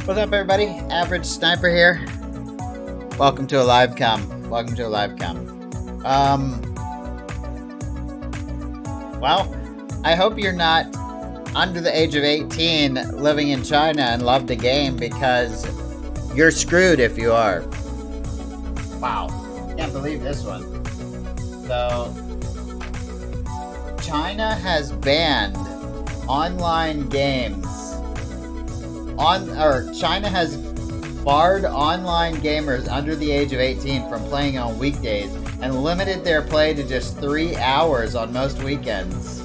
What's up, everybody? Average Sniper here. Welcome to a live cam. Welcome to a live cam. Well, I hope you're not under the age of 18 living in China and love the game, because you're screwed if you are. Wow. Can't believe this one. So, China has banned online games. China has barred online gamers under the age of 18 from playing on weekdays and limited their play to just 3 hours on most weekends.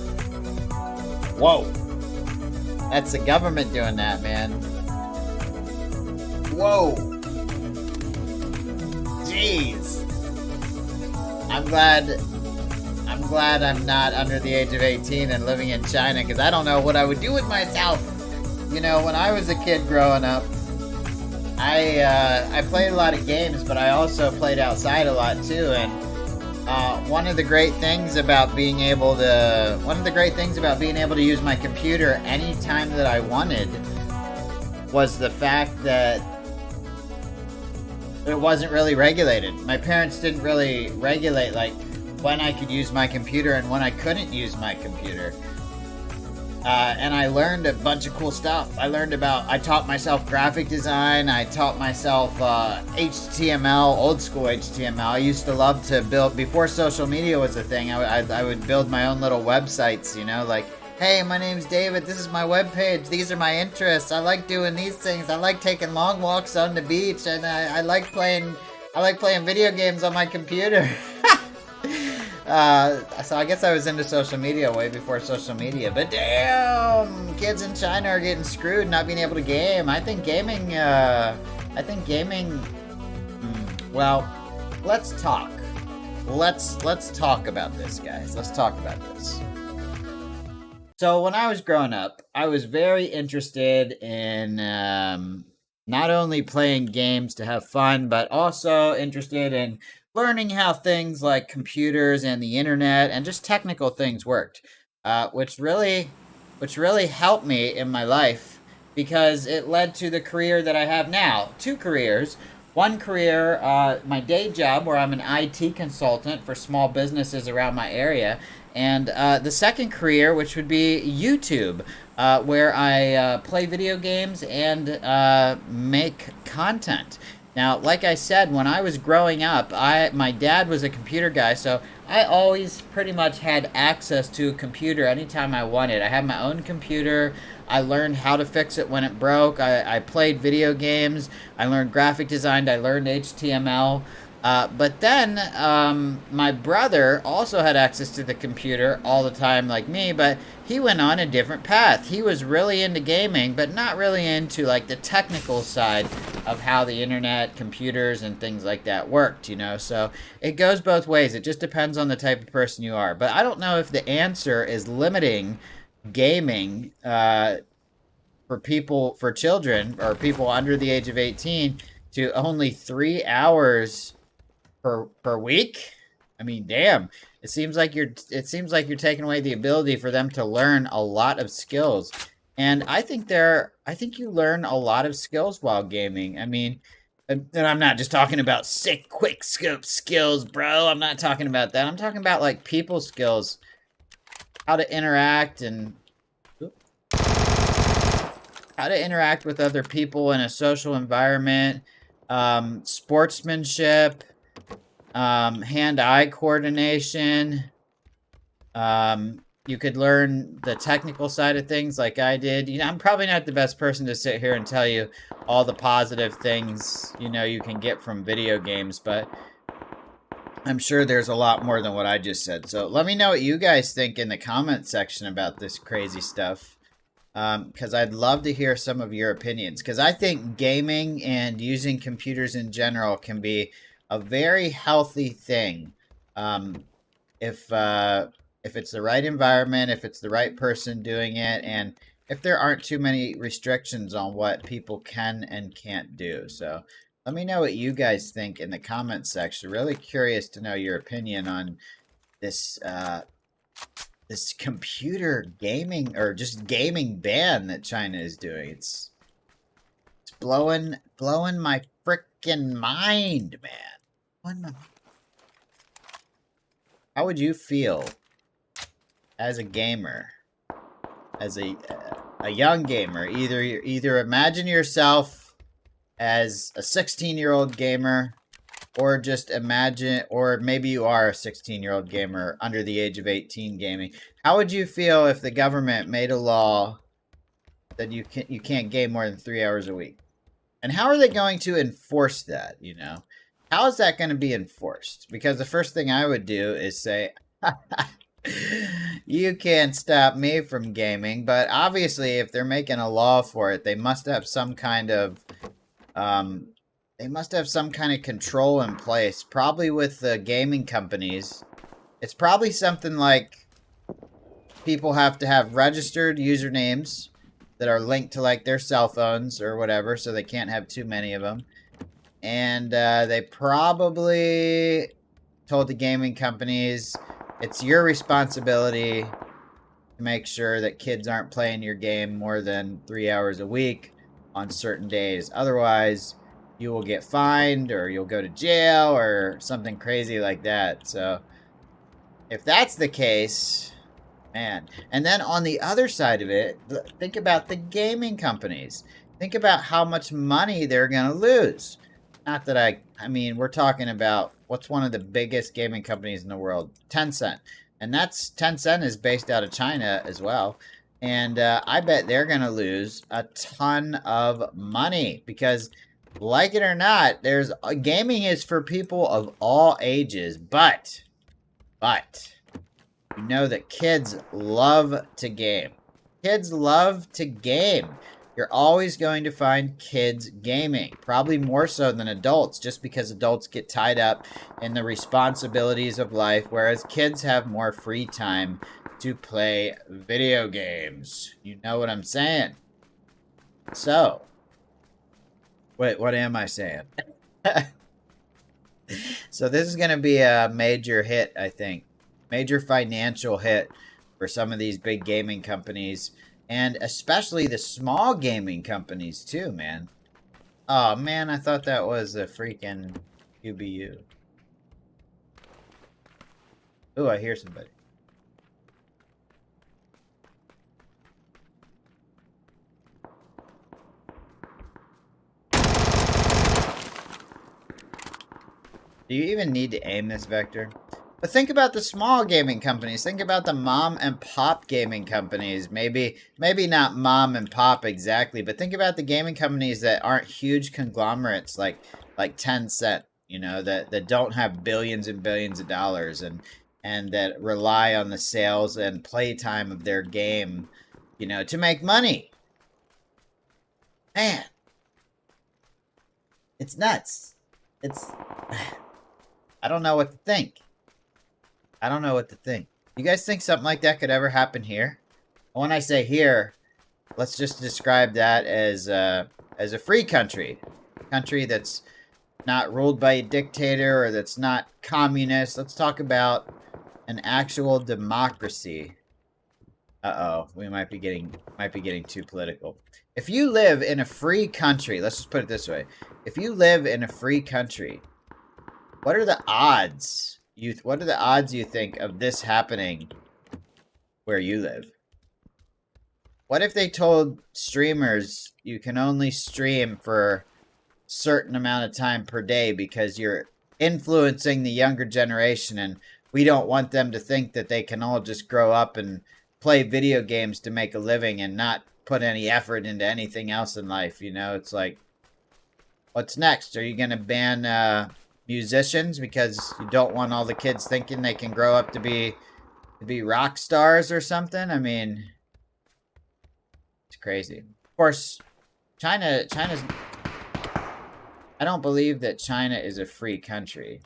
Whoa. That's the government doing that, man. Whoa. Jeez. I'm glad I'm not under the age of 18 and living in China, because I don't know what I would do with myself. You know, when I was a kid growing up, I played a lot of games, but I also played outside a lot too. And one of the great things about being able to use my computer anytime that I wanted was the fact that it wasn't really regulated. My parents didn't really regulate like when I could use my computer and when I couldn't use my computer. And I learned a bunch of cool stuff. I taught myself graphic design. I taught myself HTML, old school HTML. I used to love to build, before social media was a thing, I would build my own little websites, you know, like, hey, my name's David, this is my webpage, these are my interests, I like doing these things, I like taking long walks on the beach, and I like playing video games on my computer. So I guess I was into social media way before social media, but damn, kids in China are getting screwed not being able to game. I think gaming, well, let's talk. Let's talk about this, guys. Let's talk about this. So when I was growing up, I was very interested in, not only playing games to have fun, but also interested in learning how things like computers and the internet and just technical things worked, which really helped me in my life, because it led to the career that I have now. Two careers. One career, my day job, where I'm an IT consultant for small businesses around my area, and the second career, which would be YouTube, where I play video games and make content. Now, like I said, when I was growing up, my dad was a computer guy, so I always pretty much had access to a computer anytime I wanted. I had my own computer. I learned how to fix it when it broke. I played video games. I learned graphic design. I learned HTML. But then my brother also had access to the computer all the time like me, but he went on a different path. He was really into gaming, but not really into like the technical side of how the internet, computers, and things like that worked, you know? So it goes both ways. It just depends on the type of person you are. But I don't know if the answer is limiting gaming for children or people under the age of 18 to only 3 hours per week. I mean, damn. It seems like you're taking away the ability for them to learn a lot of skills. And I think you learn a lot of skills while gaming. I mean, and I'm not just talking about sick quick scope skills, bro. I'm not talking about that. I'm talking about like people skills, how to interact with other people in a social environment, sportsmanship, hand-eye coordination. You could learn the technical side of things like I did. You know, I'm probably not the best person to sit here and tell you all the positive things, you know, you can get from video games, but I'm sure there's a lot more than what I just said. So let me know what you guys think in the comment section about this crazy stuff, because I'd love to hear some of your opinions, because I think gaming and using computers in general can be a very healthy thing, if it's the right environment, if it's the right person doing it, and if there aren't too many restrictions on what people can and can't do. So let me know what you guys think in the comments section. Really curious to know your opinion on this this computer gaming or just gaming ban that China is doing. It's just blowing my frickin' mind, man. How would you feel as a gamer, as a young gamer? Either imagine yourself as a 16-year-old gamer, or just imagine, or maybe you are a 16-year-old gamer under the age of 18 gaming. How would you feel if the government made a law that you can't game more than 3 hours a week? And how are they going to enforce that, you know? How is that going to be enforced? Because the first thing I would do is say, you can't stop me from gaming. But obviously, if they're making a law for it, they must have some kind of control in place, probably with the gaming companies. It's probably something like people have to have registered usernames that are linked to like their cell phones or whatever, so they can't have too many of them. And they probably told the gaming companies, it's your responsibility to make sure that kids aren't playing your game more than 3 hours a week on certain days. Otherwise, you will get fined, or you'll go to jail, or something crazy like that. So, if that's the case, man. And then on the other side of it, think about the gaming companies. Think about how much money they're going to lose. Not that I mean, we're talking about, what's one of the biggest gaming companies in the world? Tencent. And Tencent is based out of China as well. And I bet they're going to lose a ton of money because, like it or not, gaming is for people of all ages, but you know that kids love to game. Kids love to game. You're always going to find kids gaming, probably more so than adults, just because adults get tied up in the responsibilities of life, whereas kids have more free time to play video games. You know what I'm saying? So, wait, what am I saying? So this is going to be a major hit, I think. Major financial hit for some of these big gaming companies. And especially the small gaming companies, too, man. Oh, man, I thought that was a freaking QBU. Ooh, I hear somebody. Do you even need to aim this vector? But think about the small gaming companies. Think about the mom and pop gaming companies. Maybe not mom and pop exactly, but think about the gaming companies that aren't huge conglomerates like Tencent, you know, that don't have billions and billions of dollars and that rely on the sales and playtime of their game, you know, to make money. Man, it's nuts. I don't know what to think. I don't know what to think. You guys think something like that could ever happen here? When I say here, let's just describe that as a free country. A country that's not ruled by a dictator or that's not communist. Let's talk about an actual democracy. Uh-oh, we might be getting too political. If you live in a free country, let's just put it this way. If you live in a free country, what are the odds? What are the odds you think of this happening where you live? What if they told streamers you can only stream for a certain amount of time per day because you're influencing the younger generation and we don't want them to think that they can all just grow up and play video games to make a living and not put any effort into anything else in life, you know? It's like, what's next? Are you going to ban musicians because you don't want all the kids thinking they can grow up to be rock stars or something? I mean, it's crazy. Of course, China's... I don't believe that China is a free country.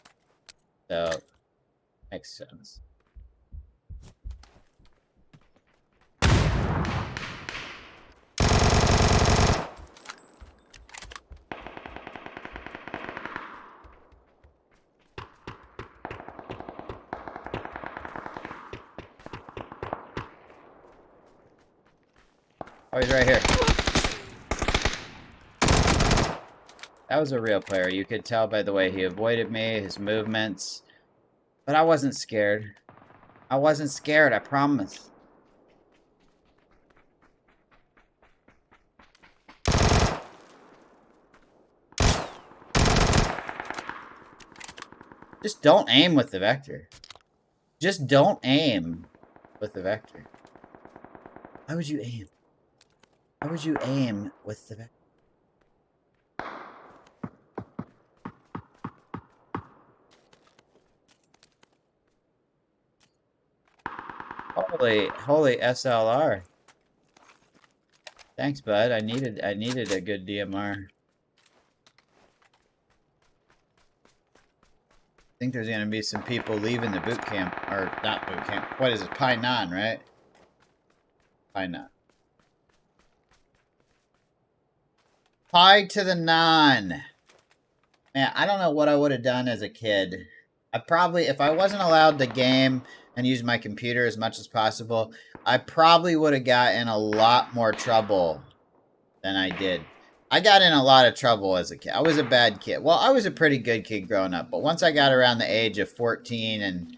So, makes sense. Oh, he's right here. That was a real player. You could tell by the way he avoided me, his movements. But I wasn't scared. I wasn't scared, I promise. Just don't aim with the Vector. Just don't aim with the Vector. Why would you aim? Why would you aim with the Vector? Holy SLR. Thanks, bud. I needed a good DMR. I think there's gonna be some people leaving the boot camp, or not boot camp. What is it? Pi 9, right? Pi 9. Pi to the 9. Man, I don't know what I would have done as a kid. I probably, if I wasn't allowed to game and use my computer as much as possible, I probably would have got in a lot more trouble than I did. I got in a lot of trouble as a kid. I was a bad kid. Well, I was a pretty good kid growing up, but once I got around the age of 14 and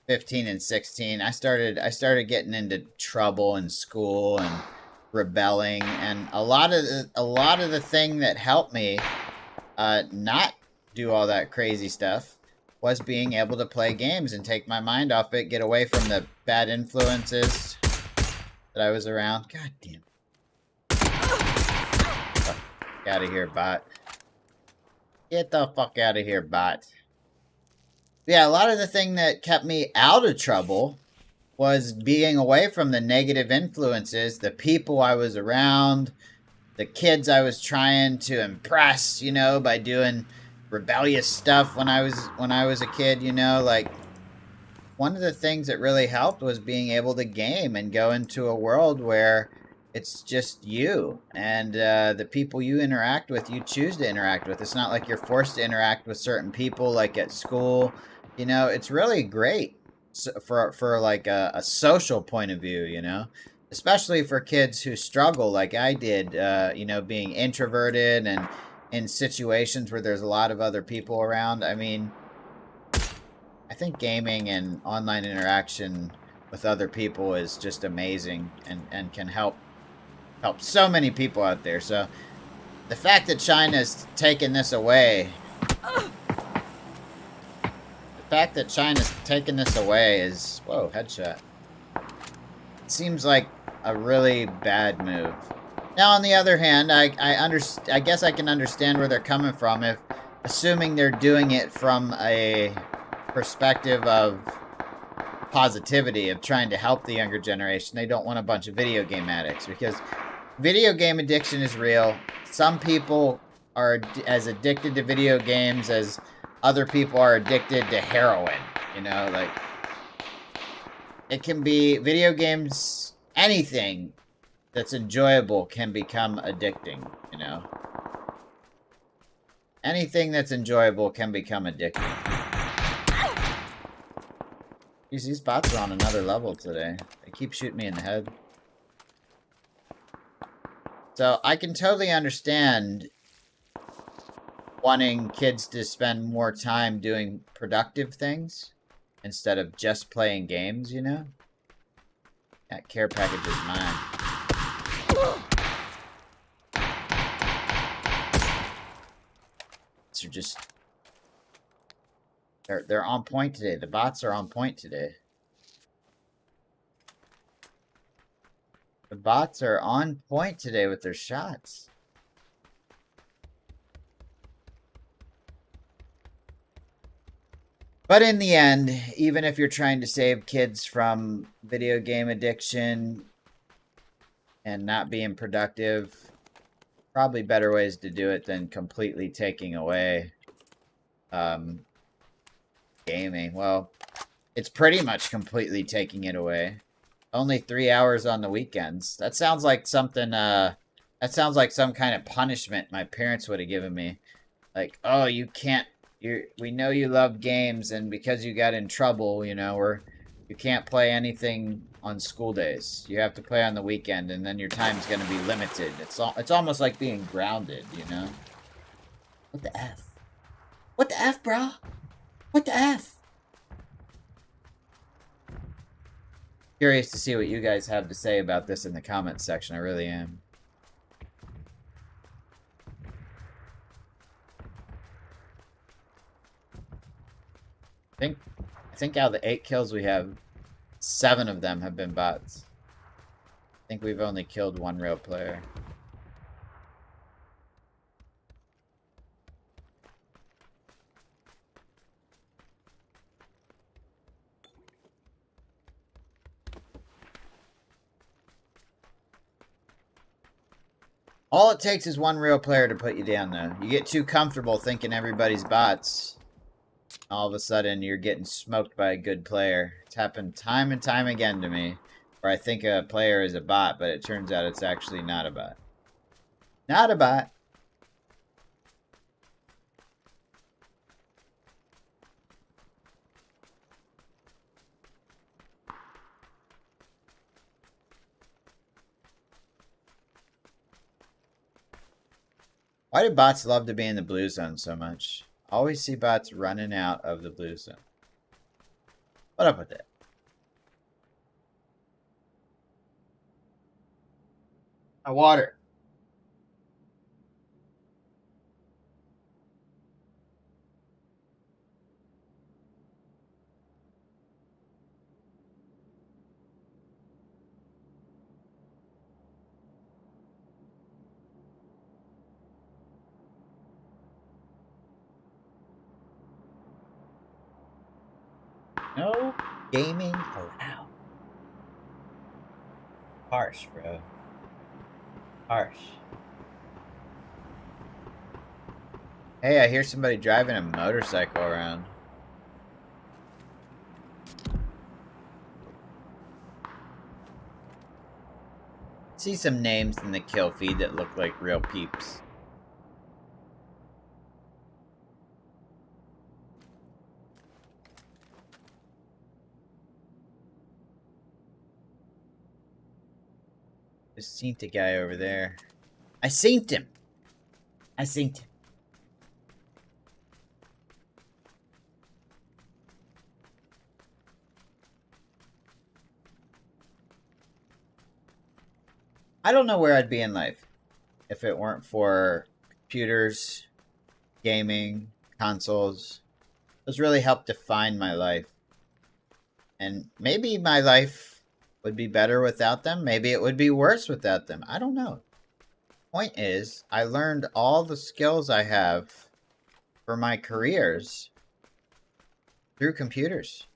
15 and 16, I started getting into trouble in school and rebelling, and a lot of the thing that helped me not do all that crazy stuff was being able to play games and take my mind off it, get away from the bad influences that I was around. God damn. Fuck out of here, bot. Get the fuck out of here, bot. Yeah, a lot of the thing that kept me out of trouble was being away from the negative influences, the people I was around, the kids I was trying to impress, you know, by doing rebellious stuff when I was a kid, you know, like one of the things that really helped was being able to game and go into a world where it's just you and the people you interact with, you choose to interact with. It's not like you're forced to interact with certain people like at school. You know, it's really great for like a social point of view, you know, especially for kids who struggle like I did, you know, being introverted and in situations where there's a lot of other people around. I mean, I think gaming and online interaction with other people is just amazing and can help so many people out there. So the fact that China's taken this away, is, whoa, headshot. It seems like a really bad move. Now, on the other hand, I guess I can understand where they're coming from, if assuming they're doing it from a perspective of positivity, of trying to help the younger generation. They don't want a bunch of video game addicts, because video game addiction is real. Some people are as addicted to video games as other people are addicted to heroin. You know, like, it can be video games, anything that's enjoyable can become addicting, you know? Anything that's enjoyable can become addicting. Jeez, these bots are on another level today. They keep shooting me in the head. So, I can totally understand wanting kids to spend more time doing productive things instead of just playing games, you know? That care package is mine. Are just they're on point today. The bots are on point today. The bots are on point today with their shots. But in the end, even if you're trying to save kids from video game addiction and not being productive, probably better ways to do it than completely taking away gaming. Well, it's pretty much completely taking it away. Only 3 hours on the weekends. That sounds like something, that sounds like some kind of punishment my parents would have given me. Like, oh, you can't, we know you love games, and because you got in trouble, you know, you can't play anything on school days. You have to play on the weekend, and then your time's going to be limited. It's almost like being grounded, you know? What the F? What the F, bro? What the F? Curious to see what you guys have to say about this in the comments section. I really am. I think out of the 8 kills we have, 7 of them have been bots. I think we've only killed 1 real player. All it takes is 1 real player to put you down, though. You get too comfortable thinking everybody's bots. All of a sudden, you're getting smoked by a good player. It's happened time and time again to me, where I think a player is a bot, but it turns out it's actually not a bot. Not a bot. Why do bots love to be in the blue zone so much? Always see bots running out of the blue zone. What up with it? A water. No gaming allowed. Harsh, bro. Harsh. Hey, I hear somebody driving a motorcycle around. See some names in the kill feed that look like real peeps. Just seen the guy over there. I seen him. I seen him. I don't know where I'd be in life if it weren't for computers, gaming, consoles. Those really helped define my life. And maybe my life would be better without them. Maybe it would be worse without them. I don't know. Point is, I learned all the skills I have for my careers through computers.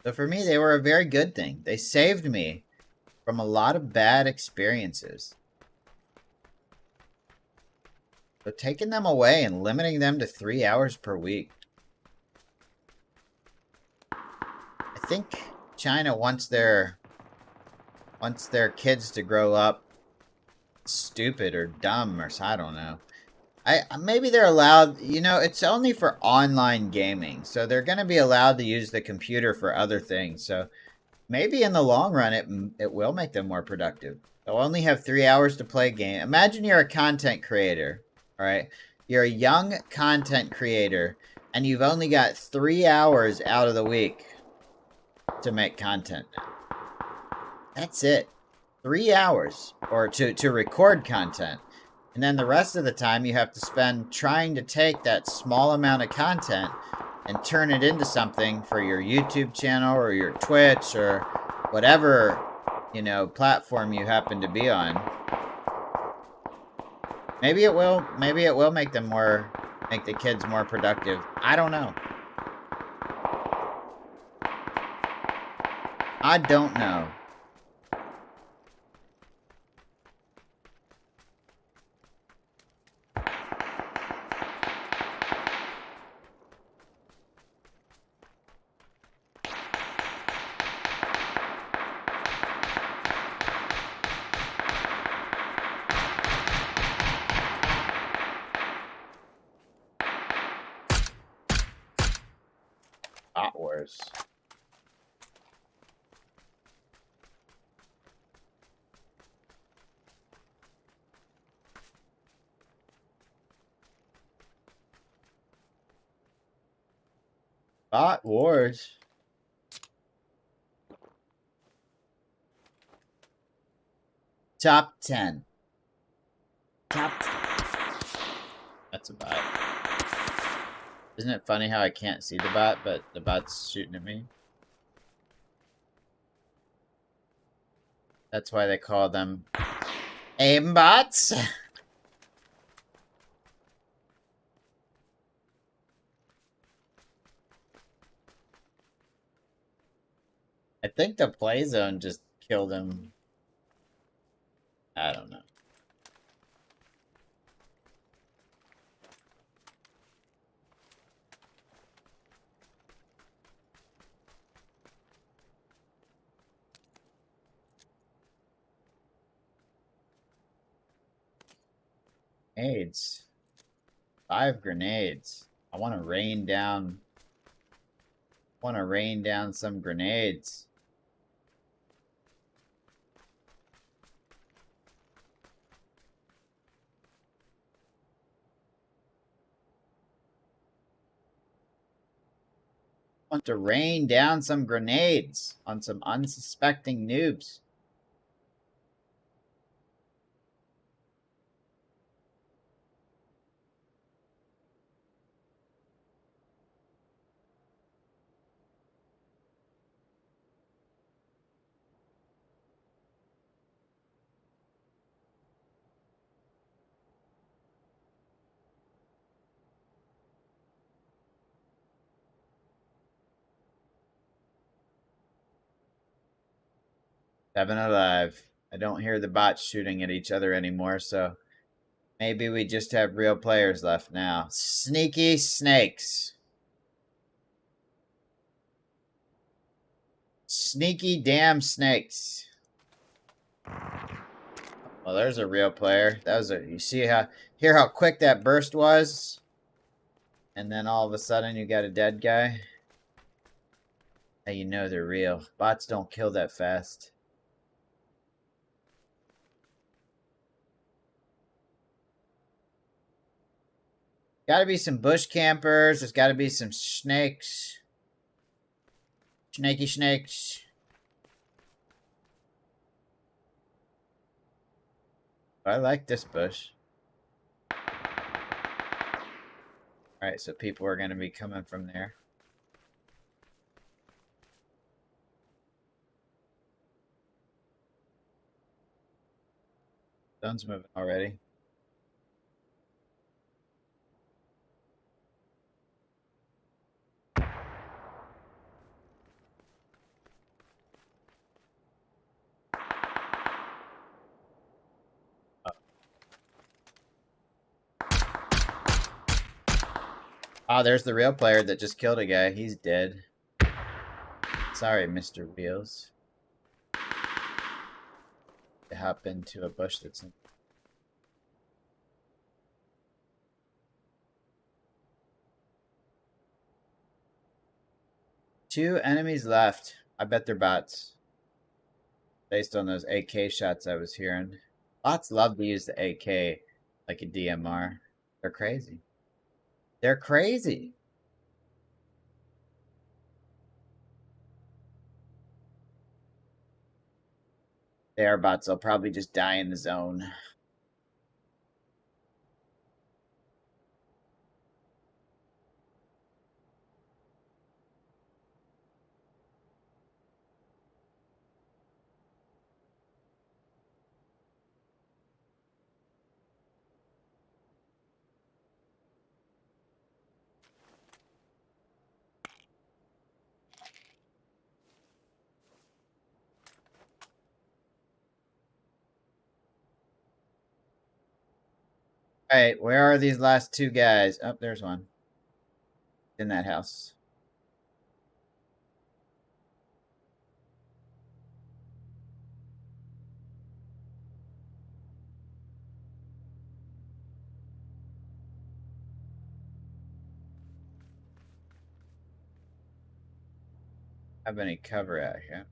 So for me, they were a very good thing. They saved me from a lot of bad experiences. So taking them away and limiting them to 3 hours per week. I think China wants their kids to grow up stupid or dumb or I don't know. Maybe they're allowed, you know, it's only for online gaming. So they're going to be allowed to use the computer for other things. So maybe in the long run it will make them more productive. They'll only have 3 hours to play a game. Imagine you're a content creator, all right? You're a young content creator and you've only got 3 hours out of the week to make content now. That's it. 3 hours or to record content. And then the rest of the time you have to spend trying to take that small amount of content and turn it into something for your YouTube channel or your Twitch or whatever, you know, platform you happen to be on. Maybe it will make the kids more productive. I don't know. I don't know. Bot Wars. Bot wars. Top 10. Top 10. That's a bot. Isn't it funny how I can't see the bot, but the bot's shooting at me? That's why they call them aimbots. I think the play zone just killed him. I don't know. Grenades. 5 grenades. I want to rain down. Some grenades. Want to rain down some grenades on some unsuspecting noobs. Seven alive. I don't hear the bots shooting at each other anymore, so maybe we just have real players left now. Sneaky snakes. Sneaky damn snakes. Well, there's a real player. That was a. You see hear how quick that burst was, and then all of a sudden you got a dead guy. Now you know they're real. Bots don't kill that fast. Gotta be some bush campers. There's gotta be some snakes. Snaky snakes. I like this bush. Alright, so people are gonna be coming from there. Sun's moving already. Oh, there's the real player that just killed a guy. He's dead. Sorry, Mr. Wheels. To hop into a bush that's in. Two enemies left. I bet they're bots. Based on those AK shots I was hearing. Bots love to use the AK like a DMR. They're crazy. They're crazy. They are bots. They'll probably just die in the zone. Alright, where are these last two guys? Oh, there's one. In that house. Have any cover out here?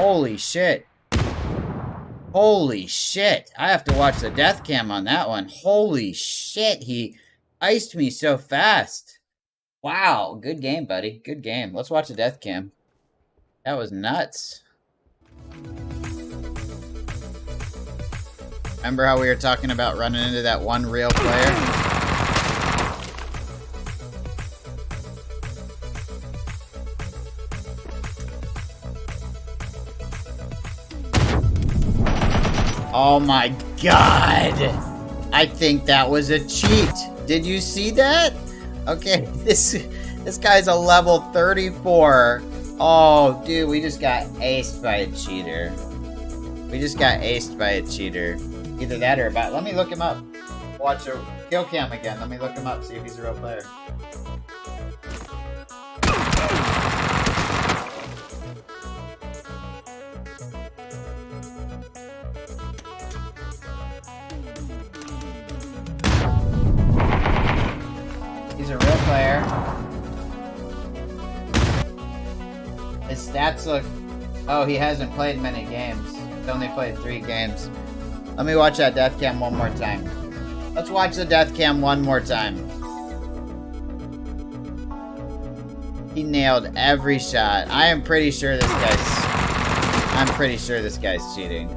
Holy shit. Holy shit. I have to watch the death cam on that one. Holy shit. He iced me so fast. Wow. Good game, buddy. Good game. Let's watch the death cam. That was nuts. Remember how we were talking about running into that one real player? Oh my god! I think that was a cheat. Did you see that? Okay, this guy's a level 34. Oh, dude, we just got aced by a cheater. We just got aced by a cheater. Either that or about. Let me look him up. Watch a kill cam again. Let me look him up, see if he's a real player. He's a real player. His stats look... Oh, he hasn't played many games. He's only played 3 games. Let me watch that death cam one more time. Let's watch the death cam one more time. He nailed every shot. I am pretty sure this guy's... I'm pretty sure this guy's cheating.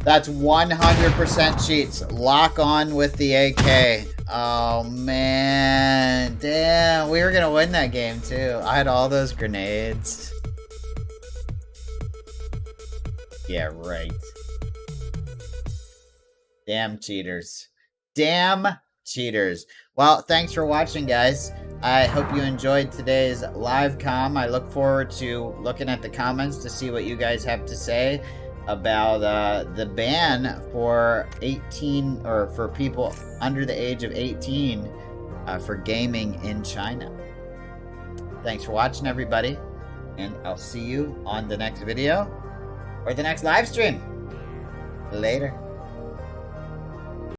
That's 100% cheats. Lock on with the AK. Oh, man. Damn. We were going to win that game, too. I had all those grenades. Yeah, right. Damn cheaters. Damn cheaters. Well, thanks for watching, guys. I hope you enjoyed today's live comm. I look forward to looking at the comments to see what you guys have to say about the ban for 18 or for people under the age of 18 for gaming in China. Thanks for watching, everybody, and I'll see you on the next video or the next live stream. Later.